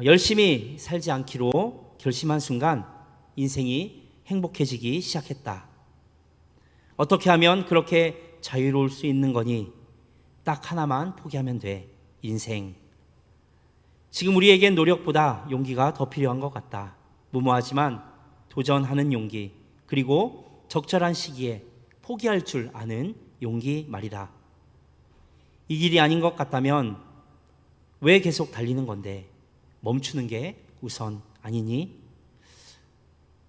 열심히 살지 않기로 결심한 순간 인생이 행복해지기 시작했다. 어떻게 하면 그렇게 자유로울 수 있는 거니? 딱 하나만 포기하면 돼. 인생. 지금 우리에겐 노력보다 용기가 더 필요한 것 같다. 무모하지만 도전하는 용기, 그리고 적절한 시기에 포기할 줄 아는 용기 말이다. 이 길이 아닌 것 같다면 왜 계속 달리는 건데? 멈추는 게 우선 아니니?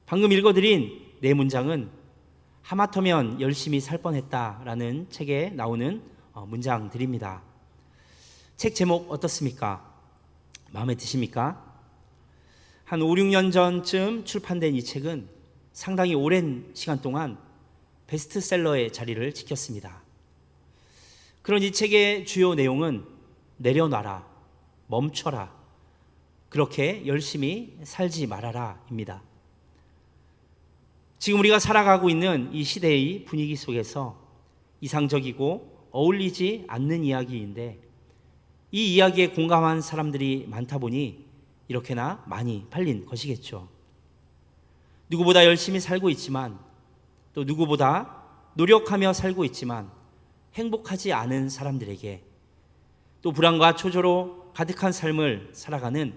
방금 읽어드린 네 문장은 하마터면 열심히 살 뻔했다라는 책에 나오는 문장들입니다. 책 제목 어떻습니까? 마음에 드십니까? 한 5, 6년 전쯤 출판된 이 책은 상당히 오랜 시간 동안 베스트셀러의 자리를 지켰습니다. 그런 이 책의 주요 내용은 내려놔라, 멈춰라, 그렇게 열심히 살지 말아라입니다. 지금 우리가 살아가고 있는 이 시대의 분위기 속에서 이상적이고 어울리지 않는 이야기인데 이 이야기에 공감한 사람들이 많다 보니 이렇게나 많이 팔린 것이겠죠. 누구보다 열심히 살고 있지만 또 누구보다 노력하며 살고 있지만 행복하지 않은 사람들에게 또 불안과 초조로 가득한 삶을 살아가는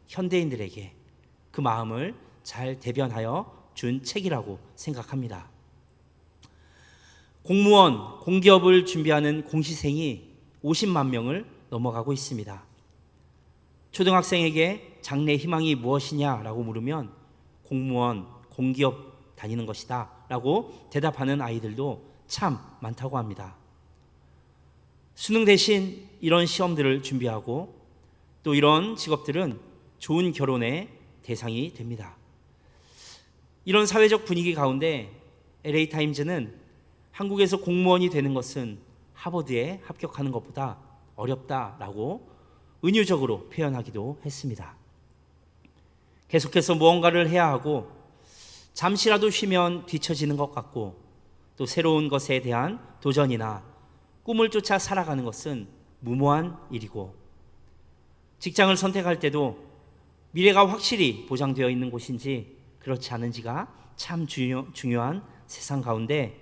현대인들에게 그 마음을 잘 대변하여 준 책이라고 생각합니다. 공무원, 공기업을 준비하는 공시생이 50만 명을 넘어가고 있습니다. 초등학생에게 장래 희망이 무엇이냐라고 물으면 공무원, 공기업 다니는 것이다 라고 대답하는 아이들도 참 많다고 합니다. 수능 대신 이런 시험들을 준비하고 또 이런 직업들은 좋은 결혼의 대상이 됩니다. 이런 사회적 분위기 가운데 LA타임즈는 한국에서 공무원이 되는 것은 하버드에 합격하는 것보다 어렵다라고 은유적으로 표현하기도 했습니다. 계속해서 무언가를 해야 하고 잠시라도 쉬면 뒤처지는 것 같고 또 새로운 것에 대한 도전이나 꿈을 쫓아 살아가는 것은 무모한 일이고 직장을 선택할 때도 미래가 확실히 보장되어 있는 곳인지 그렇지 않은지가 참 중요한 세상 가운데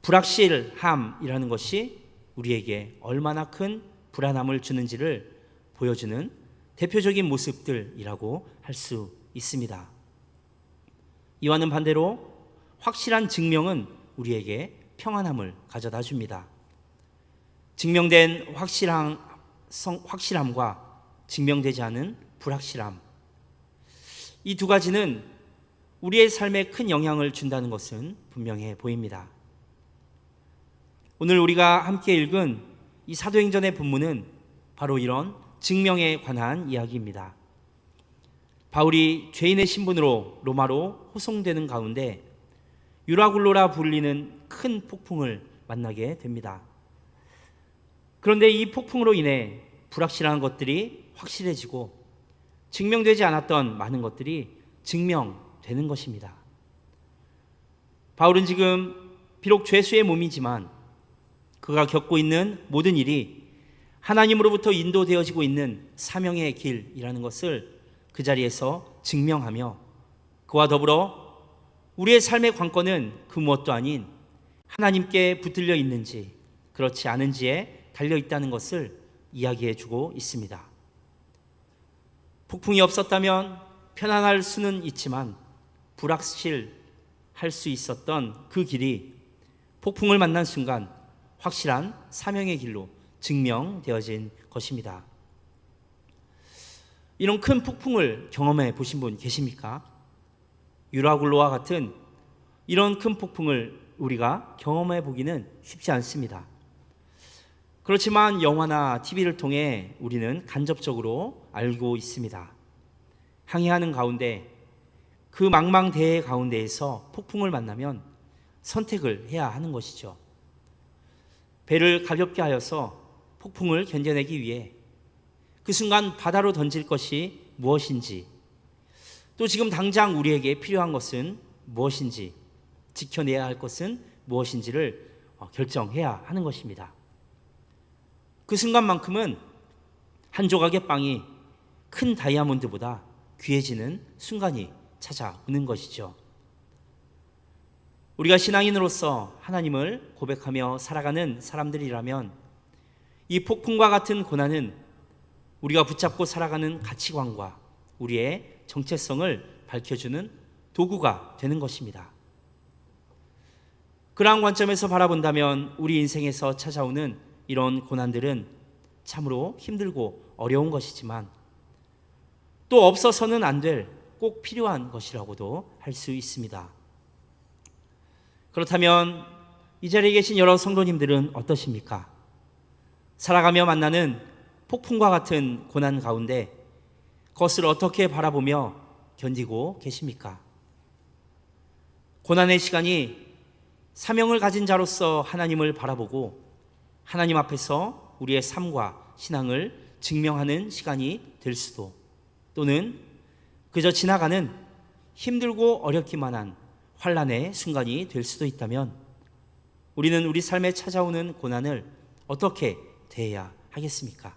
불확실함이라는 것이 우리에게 얼마나 큰 불안함을 주는지를 보여주는 대표적인 모습들이라고 할 수 있습니다. 이와는 반대로 확실한 증명은 우리에게 평안함을 가져다 줍니다. 증명된 확실함과 증명되지 않은 불확실함, 이 두 가지는 우리의 삶에 큰 영향을 준다는 것은 분명해 보입니다. 오늘 우리가 함께 읽은 이 사도행전의 본문은 바로 이런 증명에 관한 이야기입니다. 바울이 죄인의 신분으로 로마로 호송되는 가운데 유라굴로라 불리는 큰 폭풍을 만나게 됩니다. 그런데 이 폭풍으로 인해 불확실한 것들이 확실해지고 증명되지 않았던 많은 것들이 증명되는 것입니다. 바울은 지금 비록 죄수의 몸이지만 그가 겪고 있는 모든 일이 하나님으로부터 인도되어지고 있는 사명의 길이라는 것을 그 자리에서 증명하며 그와 더불어 우리의 삶의 관건은 그 무엇도 아닌 하나님께 붙들려 있는지 그렇지 않은지에 달려 있다는 것을 이야기해 주고 있습니다. 폭풍이 없었다면 편안할 수는 있지만 불확실할 수 있었던 그 길이 폭풍을 만난 순간 확실한 사명의 길로 증명되어진 것입니다. 이런 큰 폭풍을 경험해 보신 분 계십니까? 유라굴로와 같은 이런 큰 폭풍을 우리가 경험해 보기는 쉽지 않습니다. 그렇지만 영화나 TV를 통해 우리는 간접적으로 알고 있습니다. 항해하는 가운데 그 망망대해 가운데에서 폭풍을 만나면 선택을 해야 하는 것이죠. 배를 가볍게 하여서 폭풍을 견뎌내기 위해 그 순간 바다로 던질 것이 무엇인지, 또 지금 당장 우리에게 필요한 것은 무엇인지, 지켜내야 할 것은 무엇인지를 결정해야 하는 것입니다. 그 순간만큼은 한 조각의 빵이 큰 다이아몬드보다 귀해지는 순간이 찾아오는 것이죠. 우리가 신앙인으로서 하나님을 고백하며 살아가는 사람들이라면 이 폭풍과 같은 고난은 우리가 붙잡고 살아가는 가치관과 우리의 정체성을 밝혀주는 도구가 되는 것입니다. 그러한 관점에서 바라본다면 우리 인생에서 찾아오는 이런 고난들은 참으로 힘들고 어려운 것이지만 또 없어서는 안 될 꼭 필요한 것이라고도 할 수 있습니다. 그렇다면 이 자리에 계신 여러 성도님들은 어떠십니까? 살아가며 만나는 폭풍과 같은 고난 가운데 그것을 어떻게 바라보며 견디고 계십니까? 고난의 시간이 사명을 가진 자로서 하나님을 바라보고 하나님 앞에서 우리의 삶과 신앙을 증명하는 시간이 될 수도, 또는 그저 지나가는 힘들고 어렵기만 한 환난의 순간이 될 수도 있다면 우리는 우리 삶에 찾아오는 고난을 어떻게 대해야 하겠습니까?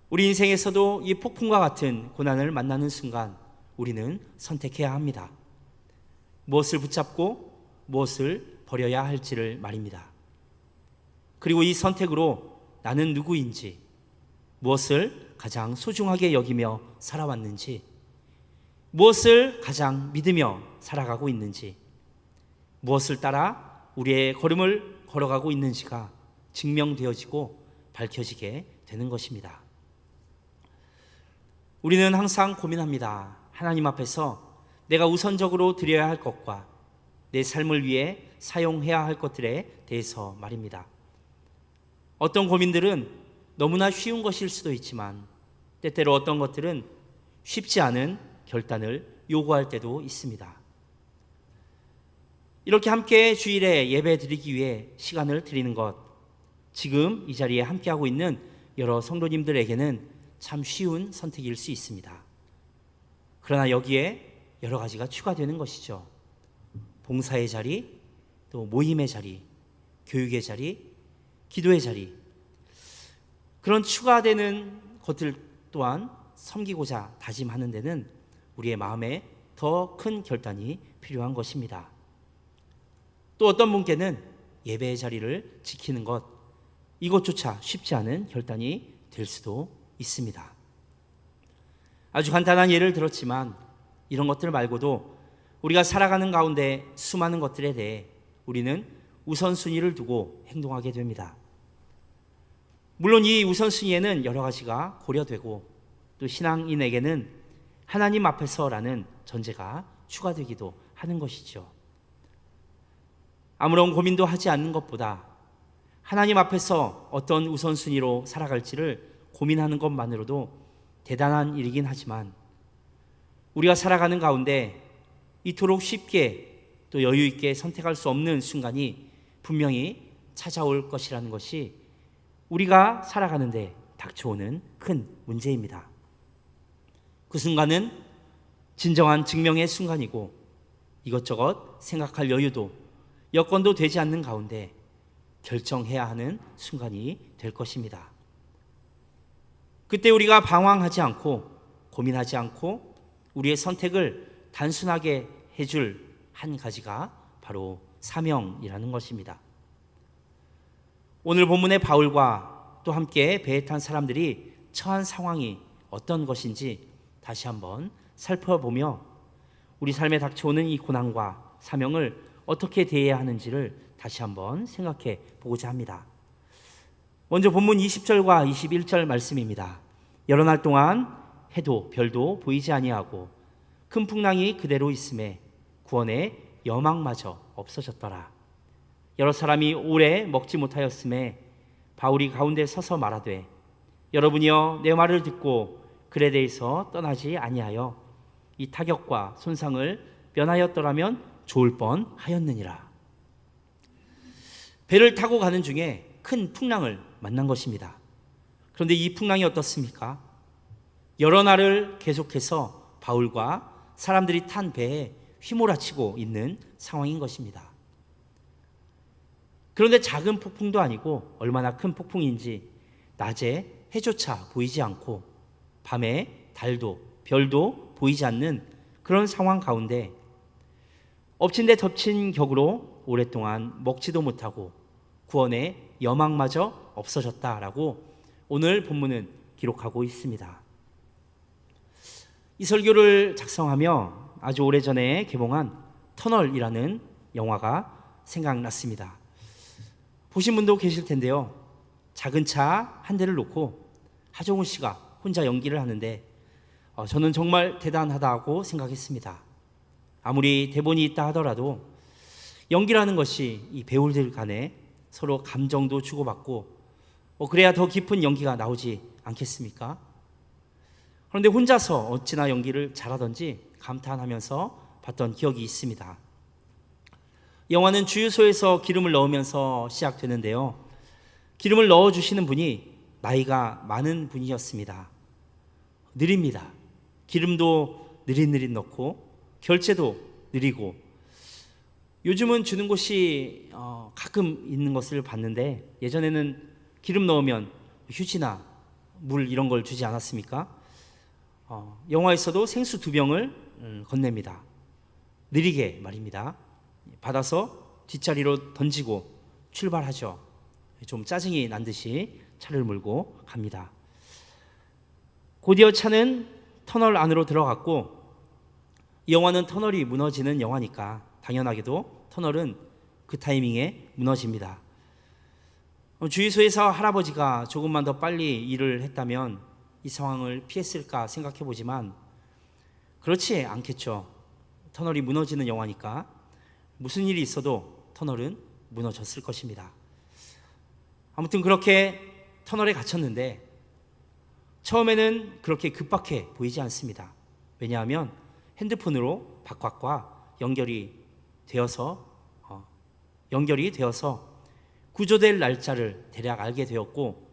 우리 인생에서도 이 폭풍과 같은 고난을 만나는 순간 우리는 선택해야 합니다. 무엇을 붙잡고 무엇을 버려야 할지를 말입니다. 그리고 이 선택으로 나는 누구인지, 무엇을 가장 소중하게 여기며 살아왔는지, 무엇을 가장 믿으며 살아가고 있는지, 무엇을 따라 우리의 걸음을 걸어가고 있는지가 증명되어지고 밝혀지게 되는 것입니다. 우리는 항상 고민합니다. 하나님 앞에서 내가 우선적으로 드려야 할 것과 내 삶을 위해 사용해야 할 것들에 대해서 말입니다. 어떤 고민들은 너무나 쉬운 것일 수도 있지만 때때로 어떤 것들은 쉽지 않은 결단을 요구할 때도 있습니다. 이렇게 함께 주일에 예배 드리기 위해 시간을 드리는 것, 지금 이 자리에 함께하고 있는 여러 성도님들에게는 참 쉬운 선택일 수 있습니다. 그러나 여기에 여러 가지가 추가되는 것이죠. 봉사의 자리, 또 모임의 자리, 교육의 자리, 기도의 자리, 그런 추가되는 것들 또한 섬기고자 다짐하는 데는 우리의 마음에 더 큰 결단이 필요한 것입니다. 또 어떤 분께는 예배의 자리를 지키는 것, 이것조차 쉽지 않은 결단이 될 수도 있습니다. 아주 간단한 예를 들었지만 이런 것들 말고도 우리가 살아가는 가운데 수많은 것들에 대해 우리는 우선순위를 두고 행동하게 됩니다. 물론 이 우선순위에는 여러 가지가 고려되고 또 신앙인에게는 하나님 앞에서라는 전제가 추가되기도 하는 것이죠. 아무런 고민도 하지 않는 것보다 하나님 앞에서 어떤 우선순위로 살아갈지를 고민하는 것만으로도 대단한 일이긴 하지만 우리가 살아가는 가운데 이토록 쉽게 또 여유 있게 선택할 수 없는 순간이 분명히 찾아올 것이라는 것이 우리가 살아가는데 닥쳐오는 큰 문제입니다. 그 순간은 진정한 증명의 순간이고 이것저것 생각할 여유도 여건도 되지 않는 가운데 결정해야 하는 순간이 될 것입니다. 그때 우리가 방황하지 않고 고민하지 않고 우리의 선택을 단순하게 해줄 한 가지가 바로 사명이라는 것입니다. 오늘 본문의 바울과 또 함께 배에 탄 사람들이 처한 상황이 어떤 것인지 다시 한번 살펴보며 우리 삶에 닥쳐오는 이 고난과 사명을 어떻게 대해야 하는지를 다시 한번 생각해 보고자 합니다. 먼저 본문 20절과 21절 말씀입니다. 여러 날 동안 해도 별도 보이지 아니하고 큰 풍랑이 그대로 있음에 구원의 여망마저 없어졌더라. 여러 사람이 오래 먹지 못하였음에 바울이 가운데 서서 말하되 여러분이여 내 말을 듣고 글에 대해서 떠나지 아니하여 이 타격과 손상을 면하였더라면 좋을 뻔하였느니라. 배를 타고 가는 중에 큰 풍랑을 만난 것입니다. 그런데 이 풍랑이 어떻습니까? 여러 날을 계속해서 바울과 사람들이 탄 배에 휘몰아치고 있는 상황인 것입니다. 그런데 작은 폭풍도 아니고 얼마나 큰 폭풍인지 낮에 해조차 보이지 않고 밤에 달도 별도 보이지 않는 그런 상황 가운데 엎친 데 덮친 격으로 오랫동안 먹지도 못하고 구원의 여망마저 없어졌다라고 오늘 본문은 기록하고 있습니다. 이 설교를 작성하며 아주 오래전에 개봉한 터널이라는 영화가 생각났습니다. 보신 분도 계실 텐데요. 작은 차 한 대를 놓고 하정우 씨가 혼자 연기를 하는데 저는 정말 대단하다고 생각했습니다. 아무리 대본이 있다 하더라도 연기라는 것이 이 배우들 간에 서로 감정도 주고받고 그래야 더 깊은 연기가 나오지 않겠습니까? 그런데 혼자서 어찌나 연기를 잘하던지 감탄하면서 봤던 기억이 있습니다. 영화는 주유소에서 기름을 넣으면서 시작되는데요. 기름을 넣어주시는 분이 나이가 많은 분이었습니다. 느립니다. 기름도 느릿느릿 넣고 결제도 느리고 요즘은 주는 곳이 가끔 있는 것을 봤는데 예전에는 기름 넣으면 휴지나 물 이런 걸 주지 않았습니까? 영화에서도 생수 2병을 건넵니다. 느리게 말입니다. 받아서 뒷자리로 던지고 출발하죠. 좀 짜증이 난 듯이 차를 몰고 갑니다. 곧이어 차는 터널 안으로 들어갔고 이 영화는 터널이 무너지는 영화니까 당연하게도 터널은 그 타이밍에 무너집니다. 주유소에서 할아버지가 조금만 더 빨리 일을 했다면 이 상황을 피했을까 생각해 보지만 그렇지 않겠죠. 터널이 무너지는 영화니까 무슨 일이 있어도 터널은 무너졌을 것입니다. 아무튼 그렇게 터널에 갇혔는데 처음에는 그렇게 급박해 보이지 않습니다. 왜냐하면 핸드폰으로 바깥과 연결이 되어서 구조될 날짜를 대략 알게 되었고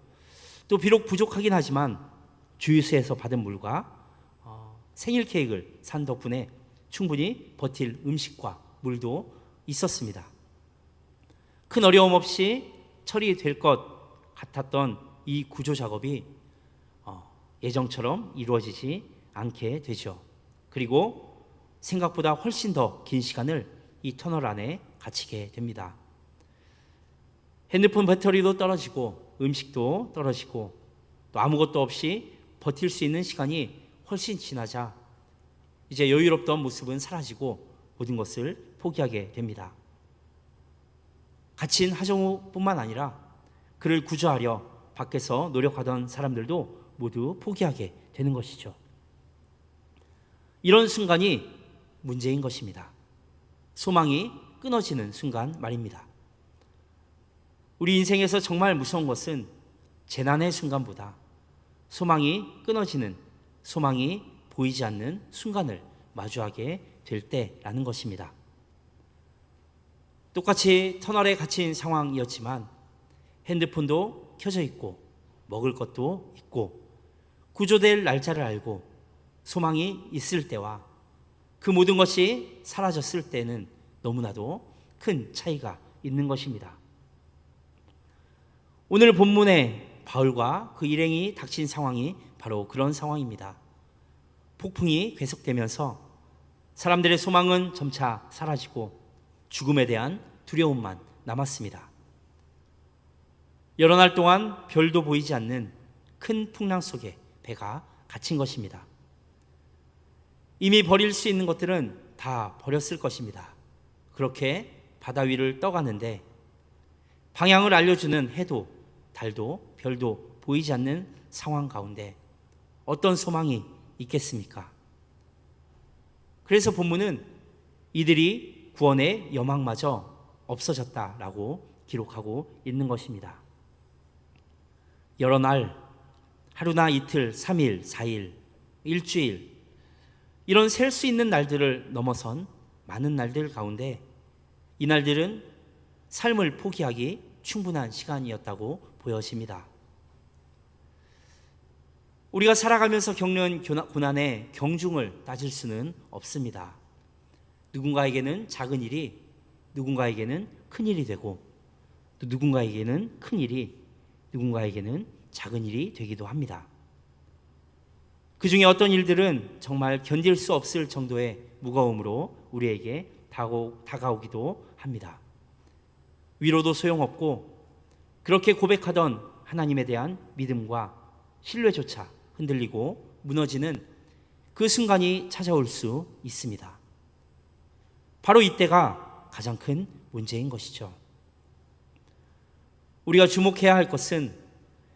또 비록 부족하긴 하지만 주유소에서 받은 물과 생일 케이크를 산 덕분에 충분히 버틸 음식과 물도 있었습니다. 큰 어려움 없이 처리될 것 같았던 이 구조 작업이 예정처럼 이루어지지 않게 되죠. 그리고 생각보다 훨씬 더 긴 시간을 이 터널 안에 갇히게 됩니다. 핸드폰 배터리도 떨어지고 음식도 떨어지고 또 아무것도 없이 버틸 수 있는 시간이 훨씬 지나자 이제 여유롭던 모습은 사라지고 모든 것을 포기하게 됩니다. 갇힌 하정우뿐만 아니라 그를 구조하려 밖에서 노력하던 사람들도 모두 포기하게 되는 것이죠. 이런 순간이 문제인 것입니다. 소망이 끊어지는 순간 말입니다. 우리 인생에서 정말 무서운 것은 재난의 순간보다 소망이 끊어지는, 소망이 보이지 않는 순간을 마주하게 될 때라는 것입니다. 똑같이 터널에 갇힌 상황이었지만 핸드폰도 켜져 있고 먹을 것도 있고 구조될 날짜를 알고 소망이 있을 때와 그 모든 것이 사라졌을 때는 너무나도 큰 차이가 있는 것입니다. 오늘 본문의 바울과 그 일행이 닥친 상황이 바로 그런 상황입니다. 폭풍이 계속되면서 사람들의 소망은 점차 사라지고 죽음에 대한 두려움만 남았습니다. 여러 날 동안 별도 보이지 않는 큰 풍랑 속에 배가 갇힌 것입니다. 이미 버릴 수 있는 것들은 다 버렸을 것입니다. 그렇게 바다 위를 떠가는데 방향을 알려주는 해도 달도 별도 보이지 않는 상황 가운데 어떤 소망이 있겠습니까? 그래서 본문은 이들이 구원의 여망마저 없어졌다라고 기록하고 있는 것입니다. 여러 날, 하루나 이틀, 3일, 4일, 일주일 이런 셀 수 있는 날들을 넘어선 많은 날들 가운데 이 날들은 삶을 포기하기 충분한 시간이었다고 보여집니다. 우리가 살아가면서 겪는 고난의 경중을 따질 수는 없습니다. 누군가에게는 작은 일이 누군가에게는 큰 일이 되고 또 누군가에게는 큰 일이 누군가에게는 작은 일이 되기도 합니다. 그 중에 어떤 일들은 정말 견딜 수 없을 정도의 무거움으로 우리에게 다가오기도 합니다. 위로도 소용없고 그렇게 고백하던 하나님에 대한 믿음과 신뢰조차 흔들리고 무너지는 그 순간이 찾아올 수 있습니다. 바로 이때가 가장 큰 문제인 것이죠. 우리가 주목해야 할 것은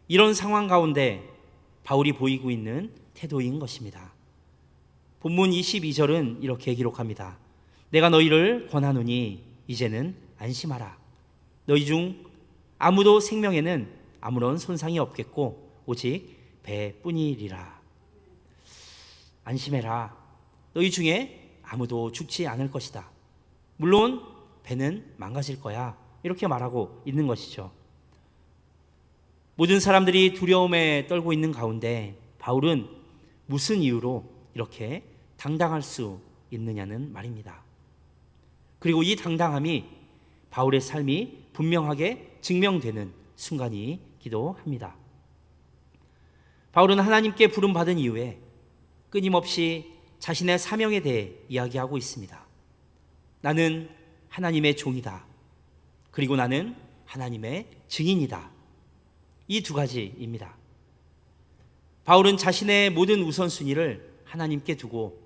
이런 상황 가운데 바울이 보이고 있는 태도인 것입니다. 본문 22절은 이렇게 기록합니다. 내가 너희를 권하노니 이제는 안심하라. 너희 중 아무도 생명에는 아무런 손상이 없겠고 오직 배뿐이리라. 안심해라. 너희 중에 아무도 죽지 않을 것이다. 물론 배는 망가질 거야. 이렇게 말하고 있는 것이죠. 모든 사람들이 두려움에 떨고 있는 가운데 바울은 무슨 이유로 이렇게 당당할 수 있느냐는 말입니다. 그리고 이 당당함이 바울의 삶이 분명하게 증명되는 순간이기도 합니다. 바울은 하나님께 부름받은 이후에 끊임없이 자신의 사명에 대해 이야기하고 있습니다. 나는 하나님의 종이다. 그리고 나는 하나님의 증인이다. 이 두 가지입니다. 바울은 자신의 모든 우선순위를 하나님께 두고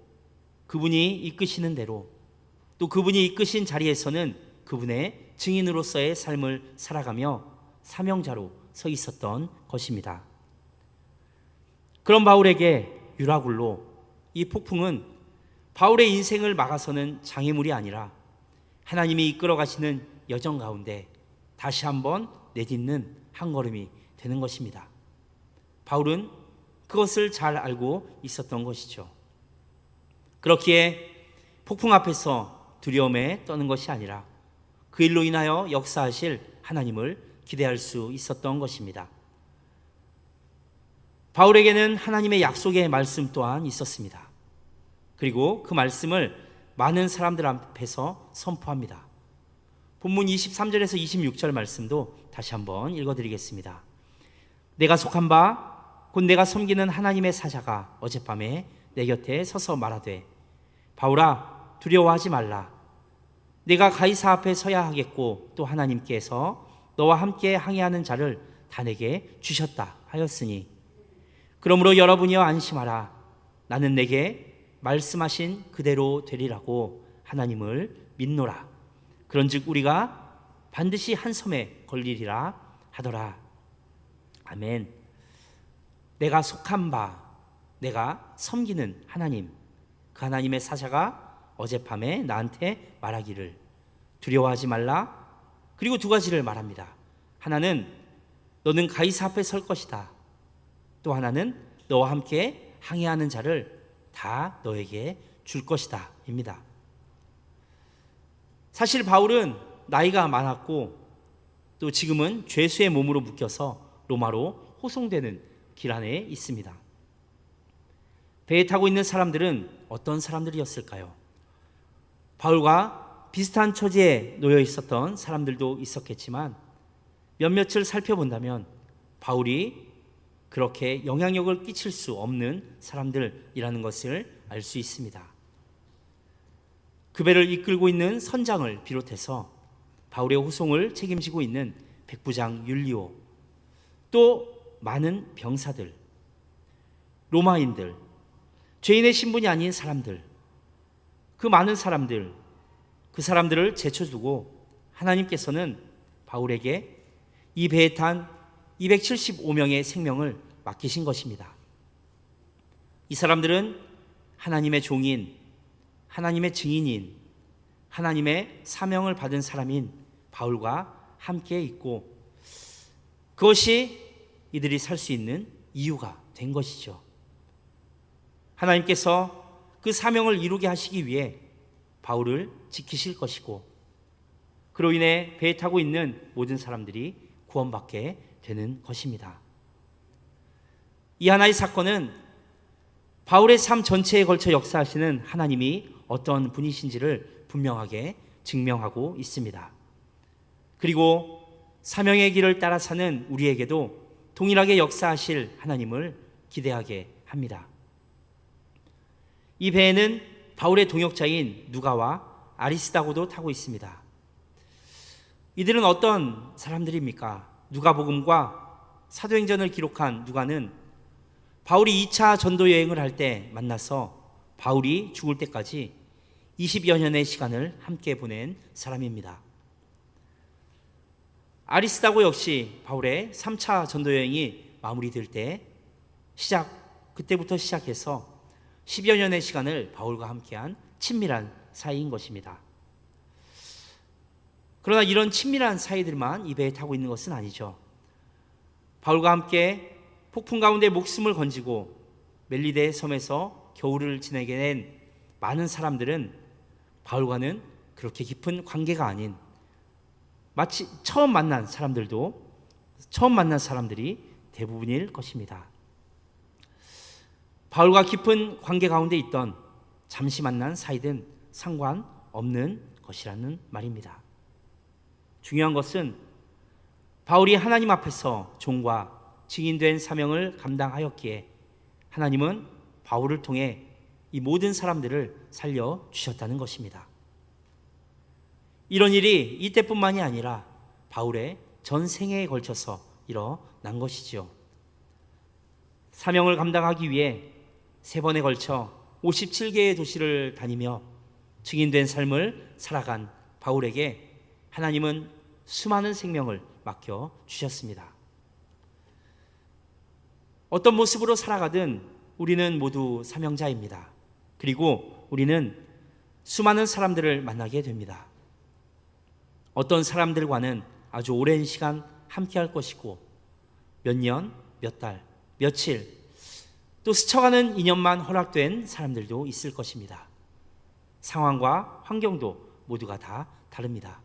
그분이 이끄시는 대로 또 그분이 이끄신 자리에서는 그분의 증인으로서의 삶을 살아가며 사명자로 서 있었던 것입니다. 그런 바울에게 유라굴로 이 폭풍은 바울의 인생을 막아서는 장애물이 아니라 하나님이 이끌어 가시는 여정 가운데 다시 한번 내딛는 한 걸음이 되는 것입니다. 바울은 그것을 잘 알고 있었던 것이죠. 그렇기에 폭풍 앞에서 두려움에 떠는 것이 아니라 그 일로 인하여 역사하실 하나님을 기대할 수 있었던 것입니다. 바울에게는 하나님의 약속의 말씀 또한 있었습니다. 그리고 그 말씀을 많은 사람들 앞에서 선포합니다. 본문 23절에서 26절 말씀도 다시 한번 읽어드리겠습니다. 내가 속한 바 곧 내가 섬기는 하나님의 사자가 어젯밤에 내 곁에 서서 말하되 바울아 두려워하지 말라. 내가 가이사 앞에 서야 하겠고 또 하나님께서 너와 함께 항해하는 자를 다 내게 주셨다 하였으니 그러므로 여러분이여 안심하라. 나는 내게 말씀하신 그대로 되리라고 하나님을 믿노라. 그런즉 우리가 반드시 한 섬에 걸리리라 하더라. 아멘. 내가 속한 바, 내가 섬기는 하나님, 그 하나님의 사자가 어젯밤에 나한테 말하기를 두려워하지 말라. 그리고 두 가지를 말합니다. 하나는 너는 가이사 앞에 설 것이다. 또 하나는 너와 함께 항해하는 자를 다 너에게 줄 것이다 입니다. 사실 바울은 나이가 많았고 또 지금은 죄수의 몸으로 묶여서 로마로 호송되는 길 안에 있습니다. 배에 타고 있는 사람들은 어떤 사람들이었을까요? 바울과 비슷한 처지에 놓여 있었던 사람들도 있었겠지만 몇몇을 살펴본다면 바울이 그렇게 영향력을 끼칠 수 없는 사람들이라는 것을 알 수 있습니다. 그 배를 이끌고 있는 선장을 비롯해서 바울의 호송을 책임지고 있는 백부장 율리오, 또 많은 병사들, 로마인들, 죄인의 신분이 아닌 사람들, 그 많은 사람들, 그 사람들을 제쳐두고 하나님께서는 바울에게 이 배에 탄 275명의 생명을 맡기신 것입니다. 이 사람들은 하나님의 종인, 하나님의 증인인, 하나님의 사명을 받은 사람인 바울과 함께 있고 그것이 이들이 살 수 있는 이유가 된 것이죠. 하나님께서 그 사명을 이루게 하시기 위해 바울을 지키실 것이고 그로 인해 배에 타고 있는 모든 사람들이 구원받게 되는 것입니다. 이 하나의 사건은 바울의 삶 전체에 걸쳐 역사하시는 하나님이 어떤 분이신지를 분명하게 증명하고 있습니다. 그리고 사명의 길을 따라 사는 우리에게도 동일하게 역사하실 하나님을 기대하게 합니다. 이 배에는 바울의 동역자인 누가와 아리스다고도 타고 있습니다. 이들은 어떤 사람들입니까? 누가복음과 사도행전을 기록한 누가는 바울이 2차 전도 여행을 할 때 만나서 바울이 죽을 때까지 20여 년의 시간을 함께 보낸 사람입니다. 아리스다고 역시 바울의 3차 전도 여행이 마무리될 때 그때부터 시작해서 10여 년의 시간을 바울과 함께한 친밀한 사이인 것입니다. 그러나 이런 친밀한 사이들만 이 배에 타고 있는 것은 아니죠. 바울과 함께 폭풍 가운데 목숨을 건지고 멜리데 섬에서 겨울을 지내게 된 많은 사람들은 바울과는 그렇게 깊은 관계가 아닌 마치 처음 만난 사람들이 대부분일 것입니다. 바울과 깊은 관계 가운데 있던 잠시 만난 사이든 상관없는 것이라는 말입니다. 중요한 것은 바울이 하나님 앞에서 종과 증인된 사명을 감당하였기에 하나님은 바울을 통해 이 모든 사람들을 살려주셨다는 것입니다. 이런 일이 이때뿐만이 아니라 바울의 전 생애에 걸쳐서 일어난 것이지요. 사명을 감당하기 위해 3번에 걸쳐 57개의 도시를 다니며 증인된 삶을 살아간 바울에게 하나님은 수많은 생명을 맡겨주셨습니다. 어떤 모습으로 살아가든 우리는 모두 사명자입니다. 그리고 우리는 수많은 사람들을 만나게 됩니다. 어떤 사람들과는 아주 오랜 시간 함께 할 것이고 몇 년, 몇 달, 며칠 또 스쳐가는 인연만 허락된 사람들도 있을 것입니다. 상황과 환경도 모두가 다 다릅니다.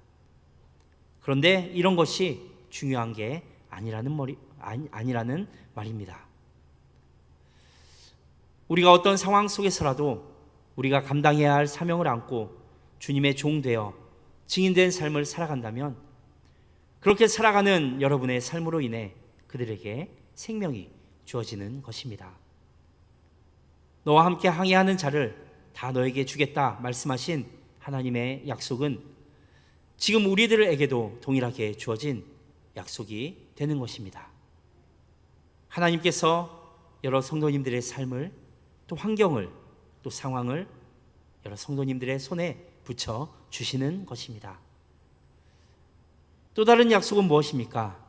그런데 이런 것이 중요한 게 아니라는 말입니다. 우리가 어떤 상황 속에서라도 우리가 감당해야 할 사명을 안고 주님의 종 되어 증인된 삶을 살아간다면 그렇게 살아가는 여러분의 삶으로 인해 그들에게 생명이 주어지는 것입니다. 너와 함께 항해하는 자를 다 너에게 주겠다 말씀하신 하나님의 약속은 지금 우리들에게도 동일하게 주어진 약속이 되는 것입니다. 하나님께서 여러 성도님들의 삶을 또 환경을 또 상황을 여러 성도님들의 손에 붙여 주시는 것입니다. 또 다른 약속은 무엇입니까?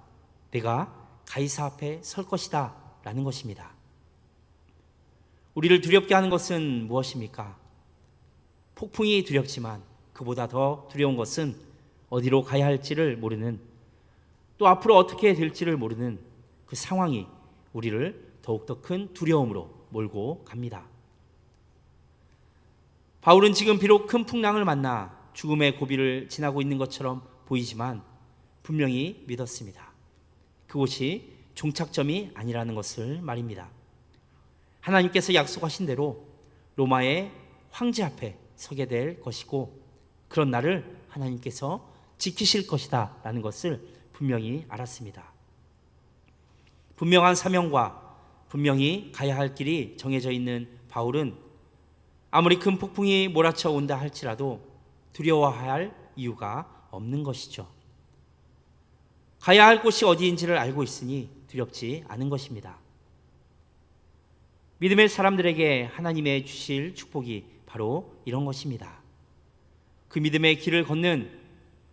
내가 가이사 앞에 설 것이다 라는 것입니다. 우리를 두렵게 하는 것은 무엇입니까? 폭풍이 두렵지만 그보다 더 두려운 것은 어디로 가야 할지를 모르는 또 앞으로 어떻게 될지를 모르는 그 상황이 우리를 더욱더 큰 두려움으로 몰고 갑니다. 바울은 지금 비록 큰 풍랑을 만나 죽음의 고비를 지나고 있는 것처럼 보이지만 분명히 믿었습니다. 그곳이 종착점이 아니라는 것을 말입니다. 하나님께서 약속하신 대로 로마의 황제 앞에 서게 될 것이고 그런 날을 하나님께서 지키실 것이다 라는 것을 분명히 알았습니다. 분명한 사명과 분명히 가야 할 길이 정해져 있는 바울은 아무리 큰 폭풍이 몰아쳐 온다 할지라도 두려워할 이유가 없는 것이죠. 가야 할 곳이 어디인지를 알고 있으니 두렵지 않은 것입니다. 믿음의 사람들에게 하나님의 주실 축복이 바로 이런 것입니다. 그 믿음의 길을 걷는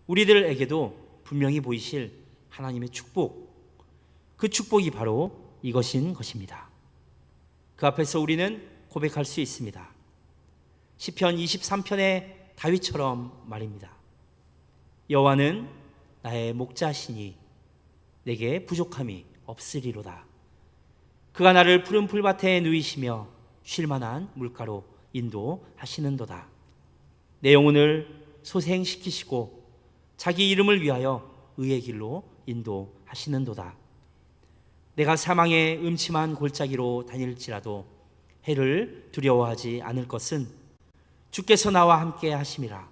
우리들에게도 분명히 보이실 하나님의 축복, 그 축복이 바로 이것인 것입니다. 그 앞에서 우리는 고백할 수 있습니다. 시편 23편의 다윗처럼 말입니다. 여호와는 나의 목자시니 내게 부족함이 없으리로다. 그가 나를 푸른 풀밭에 누이시며 쉴만한 물가로 인도하시는도다. 내 영혼을 소생시키시고 자기 이름을 위하여 의의 길로 인도하시는도다. 내가 사망의 음침한 골짜기로 다닐지라도 해를 두려워하지 않을 것은 주께서 나와 함께 하심이라.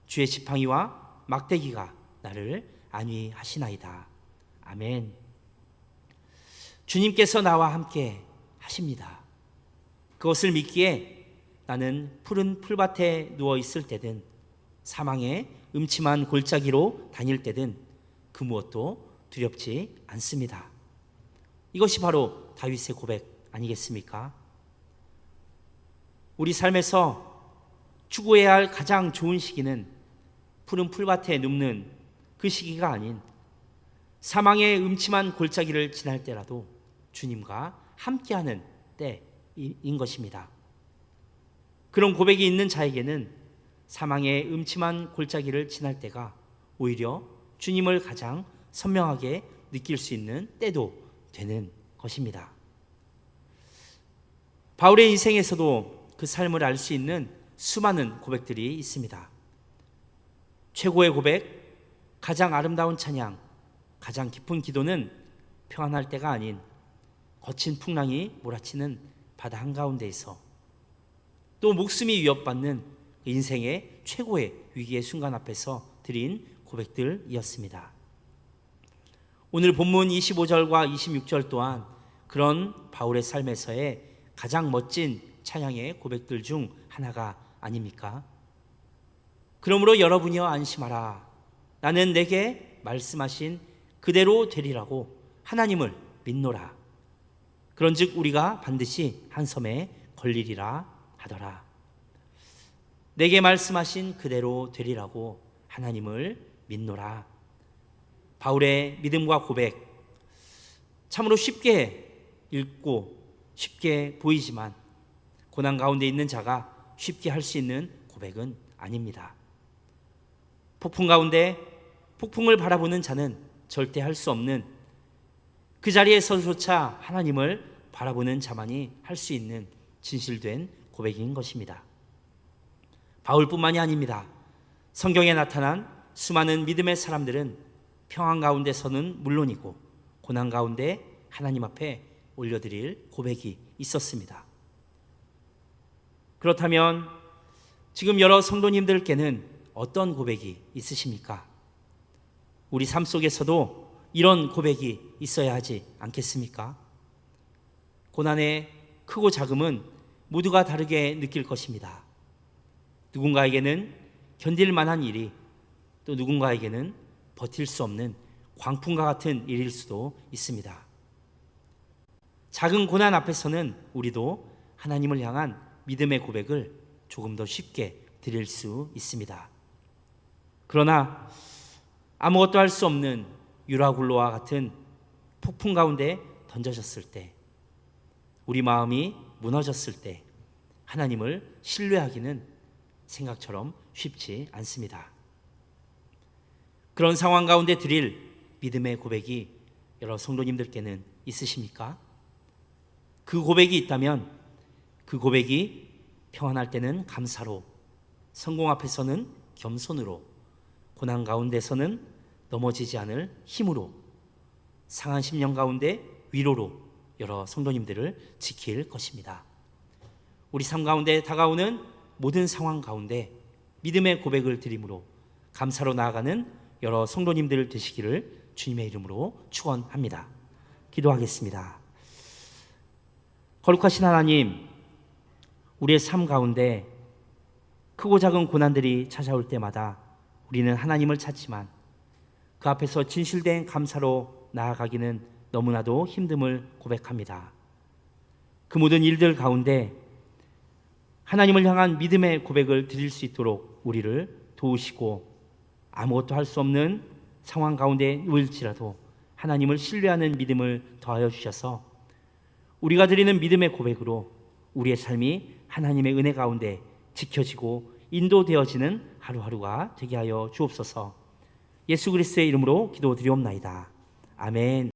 주의 지팡이와 막대기가 나를 안위하시나이다. 아멘. 주님께서 나와 함께 하십니다. 그것을 믿기에 나는 푸른 풀밭에 누워 있을 때든 사망의 음침한 골짜기로 다닐 때든 그 무엇도 두렵지 않습니다. 이것이 바로 다윗의 고백 아니겠습니까? 우리 삶에서 추구해야 할 가장 좋은 시기는 푸른 풀밭에 눕는 그 시기가 아닌 사망의 음침한 골짜기를 지날 때라도 주님과 함께하는 때인 것입니다. 그런 고백이 있는 자에게는 사망의 음침한 골짜기를 지날 때가 오히려 주님을 가장 선명하게 느낄 수 있는 때도 되는 것입니다. 바울의 인생에서도 그 삶을 알 수 있는 수많은 고백들이 있습니다. 최고의 고백, 가장 아름다운 찬양, 가장 깊은 기도는 평안할 때가 아닌 거친 풍랑이 몰아치는 바다 한가운데에서 또 목숨이 위협받는 인생의 최고의 위기의 순간 앞에서 드린 고백들이었습니다. 오늘 본문 25절과 26절 또한 그런 바울의 삶에서의 가장 멋진 찬양의 고백들 중 하나가 아닙니까? 그러므로 여러분이여 안심하라. 나는 내게 말씀하신 그대로 되리라고 하나님을 믿노라. 그런즉 우리가 반드시 한 섬에 걸리리라 하더라. 내게 말씀하신 그대로 되리라고 하나님을 믿노라. 바울의 믿음과 고백, 참으로 쉽게 읽고 쉽게 보이지만 고난 가운데 있는 자가 쉽게 할 수 있는 고백은 아닙니다. 폭풍 가운데 폭풍을 바라보는 자는 절대 할 수 없는 그 자리에서조차 하나님을 바라보는 자만이 할 수 있는 진실된 고백인 것입니다. 바울뿐만이 아닙니다. 성경에 나타난 수많은 믿음의 사람들은 평안 가운데서는 물론이고 고난 가운데 하나님 앞에 올려드릴 고백이 있었습니다. 그렇다면 지금 여러 성도님들께는 어떤 고백이 있으십니까? 우리 삶 속에서도 이런 고백이 있어야 하지 않겠습니까? 고난의 크고 작음은 모두가 다르게 느낄 것입니다. 누군가에게는 견딜 만한 일이 또 누군가에게는 버틸 수 없는 광풍과 같은 일일 수도 있습니다. 작은 고난 앞에서는 우리도 하나님을 향한 믿음의 고백을 조금 더 쉽게 드릴 수 있습니다. 그러나 아무것도 할 수 없는 유라굴로와 같은 폭풍 가운데 던져졌을 때, 우리 마음이 무너졌을 때 하나님을 신뢰하기는 생각처럼 쉽지 않습니다. 그런 상황 가운데 드릴 믿음의 고백이 여러 성도님들께는 있으십니까? 그 고백이 있다면 그 고백이 평안할 때는 감사로, 성공 앞에서는 겸손으로, 고난 가운데서는 넘어지지 않을 힘으로, 상한 심령 가운데 위로로 여러 성도님들을 지킬 것입니다. 우리 삶 가운데 다가오는 모든 상황 가운데 믿음의 고백을 드림으로 감사로 나아가는 여러 성도님들 되시기를 주님의 이름으로 축원합니다. 기도하겠습니다. 거룩하신 하나님, 우리의 삶 가운데 크고 작은 고난들이 찾아올 때마다 우리는 하나님을 찾지만 그 앞에서 진실된 감사로 나아가기는 너무나도 힘듦을 고백합니다. 그 모든 일들 가운데 하나님을 향한 믿음의 고백을 드릴 수 있도록 우리를 도우시고, 아무것도 할 수 없는 상황 가운데 놓일지라도 하나님을 신뢰하는 믿음을 더하여 주셔서 우리가 드리는 믿음의 고백으로 우리의 삶이 하나님의 은혜 가운데 지켜지고 인도되어지는 하루하루가 되게 하여 주옵소서. 예수 그리스도의 이름으로 기도드리옵나이다. 아멘.